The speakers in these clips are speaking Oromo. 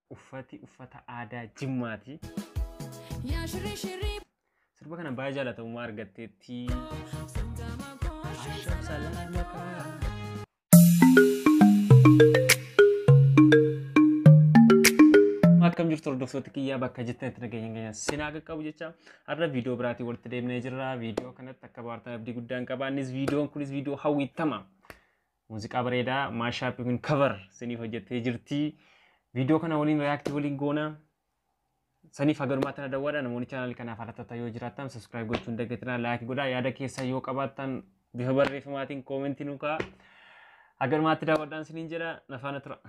uffata aadaa Jimmaati. Sirba kana baay'ee jaalatamummaa argatteetti. Asham salaamaka. Akkam jirtu hordoftoota kiyyaa bakka jirtanitti nageenya sinaa qaqqabu jecha har'a viidiyoo biraatiin walitti deemnee jirra. Viidiyoo kanatti akka baartan abdii guddaan qaba. Innis viidiyoon kunis viidiyoo hawwitama. Muuziqaa bareedaa maashaappii kun cover siniif hojjettee jirti. Viidiyoo kana waliin react waliin goona. Saniif hagarumaa tana dawwaadha. Namoonni channel kanaaf haarattoota yoo jiraattan subscribe gochuun daggatina like godhaa. Yaada keessa yoo qabaattan bifa barreeffamaatiin koomentii nu kaa'aa. Hagarumaatti daawwadhaan siniin jedha nafaana tura.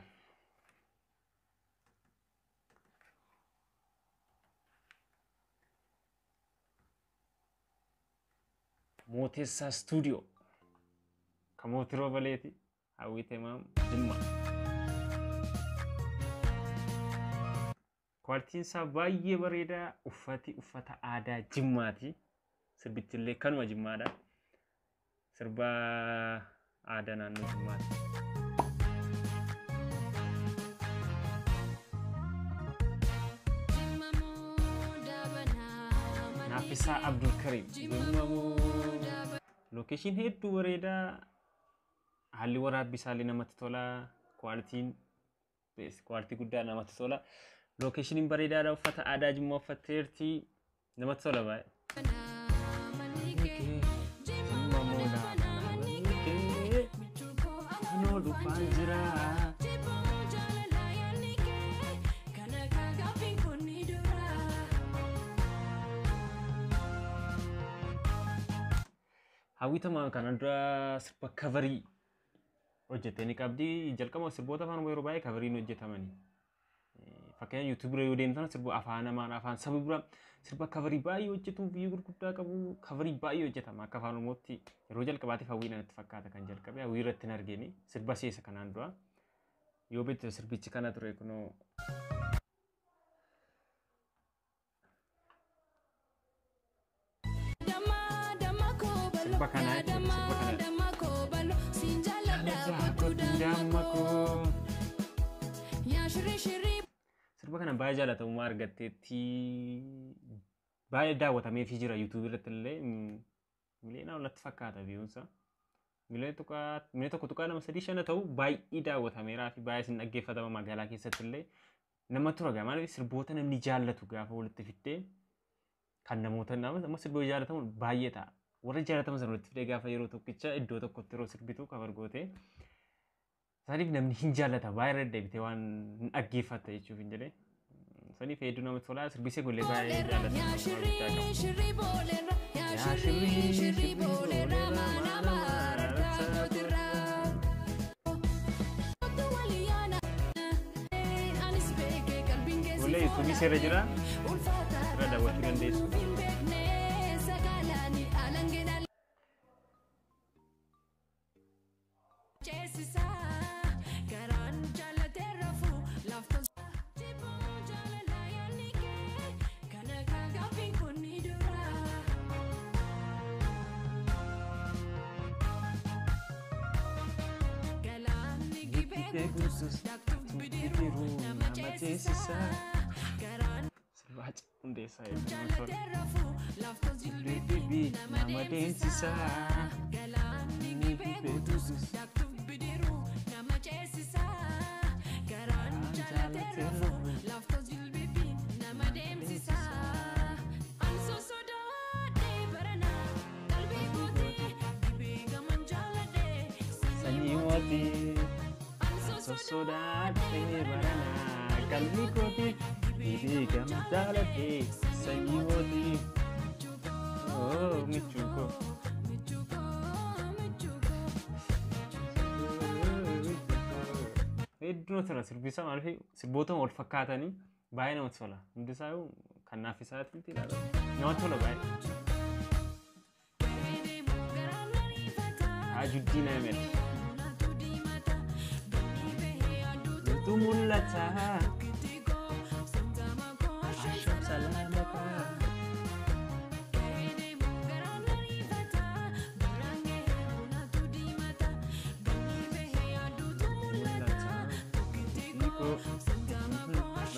Mootessa Studio kamooti roobaleeti hawwite maam Jimma. Kwalitiin isaa baay'ee bareedaa. Uffata aadaa Jimmaati. Sirbichi illee kanuma Jimmaadha. Sirba aadaa naannoo Jimmaati. Nafisa Abdul Karim. Location hedduu bareedaa. Haalli waraabbii isaallee namatti tola. Kwalitii guddaa namatti tola. Location bareedaadha. Uffata aadaa Jimmaa uffatteerti. Namatti tola baay'ee. Hawwitamaa kana dura sirba coverii hojjetanii qabdi. Jalqaba sirboota afaan yeroo baay'ee coveriin hojjetamanii. Fakkeenya YouTube yoo deemtan sirba afaan Amaaraa afaan saba bira sirba coverii baay'ee hojjetu biyya gurguddaa qabu. Coverii baay'ee hojjetama akka afaan Oromootti yeroo jalqabaatiif hawwiidhaan itti fakkaata kan jalqabe. Hawwii irratti hin argine sirba seesa kanaan dura yoo beektu sirbichi kana ture kunoo. Sirba kana sirba kana baay'ee jaalatamummaa argatteetti. Baay'ee daawwatameefii jira YouTube irratti illee. Miliyoona olatti fakkaata viyuunsa. Miliyoona tokko tuqaa nama 3-5 ta'u baay'ee daawwatameeraa fi baay'ee sin dhaggeeffatama magaalaa keessatti illee. Nama tura maaliif sirboota namni jaallatu gaafa walitti fiddee kan namoota nama sirboota jaallatamu baay'ee ta'a. Warra jaalataman sana walitti fidee gaafa yeroo tokkicha iddoo tokkotti yeroo sirbitu cover gootee saniif namni hin jaallata baay'ee deebitee waan dhaggeeffatta jechuuf hin jedhee saniif hedduu namatti tola. Sirbisee gollee baay'ee jaallata. Gollee YouTube seera jira. Irra daawwachuu dandeessu. Sodaate barana kalbi kooti bibi gamdalate sanyiwoti oh michuko hedduu tana sirbisa maaliif sirboota wal fakkaatanii baay'ee namatti tola. Hundi isaa kan naaf isaatti ilaala namatti tola baay'ee. Ajuddin Ahmed Tumulata Asham salamaka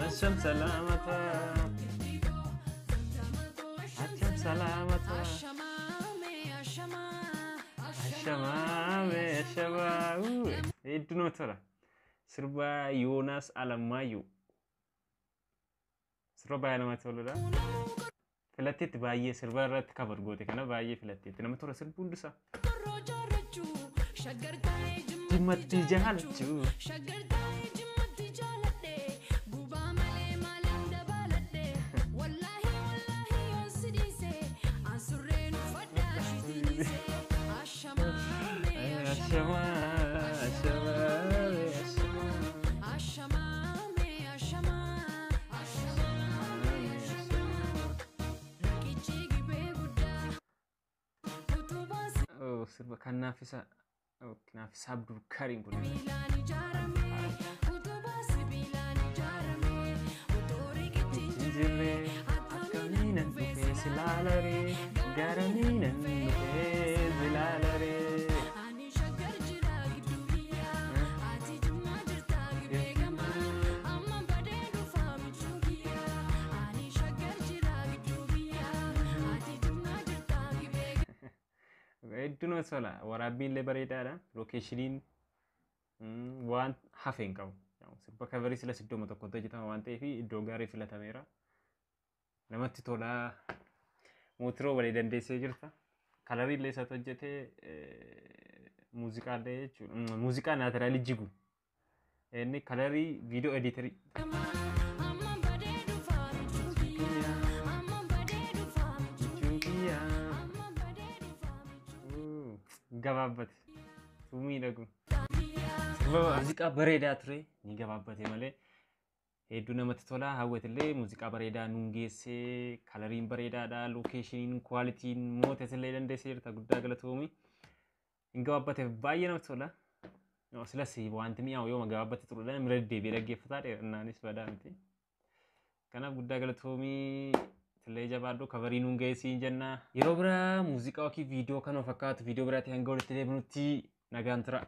Asham salamata. Asham salamata. Ashamame ashama. Itu notara. Sirba Yonas Alamayu. Sirba bayana matolura. Filatit bayi sirba rat cover gote kana bayi filatit. Nama tora sirbu dusa. Jimati jahalchu. Oh, serba kan nafisa. Oh, nafisa Abdul Karim pun. Jire, akaminan nuke silalare, garaminan nuke silalare. Itu no salah. Warabin lebarita ada. Location waan hafeen qabu. Sirba kaverii sila siddoo tokkotti hojjetama waan ta'eef iddoo gaarii filatameera. Namatti tola. Mootiroo walii dandeessee jirta. Kalarii illee isaatti hojjetee muuziqaallee jechuudha. Muuziqaa naatiraalii jigu. Inni kalarii viidiyoo editerii. Gabaabate. Sumii dhagu. Muuziqaa bareedaa ture ni gabaabate malee hedduu namatti tola. Hawwatillee muuziqaa bareedaa nuun geessee kalariin bareedaadha, lookeeshiniin, kwaalitiin mootesillee dandeessee jirta guddaa galatoomii. Hin gabaabbateef baay'ee namatti tola. Silas wanti mi'aawu yoo gabaabbate turuudhaan mira deddeebi'ee dhaggeeffataa dheerannaanis badaa miti. Kanaaf guddaa galatoomii tillee jabaadhu kaverii nuun geessiin jenna. Yeroo biraa muuziqaa yookiin viidiyoo kanuma fakkaatu viidiyoo biraatti hanga walitti deebinutti nagaan tura.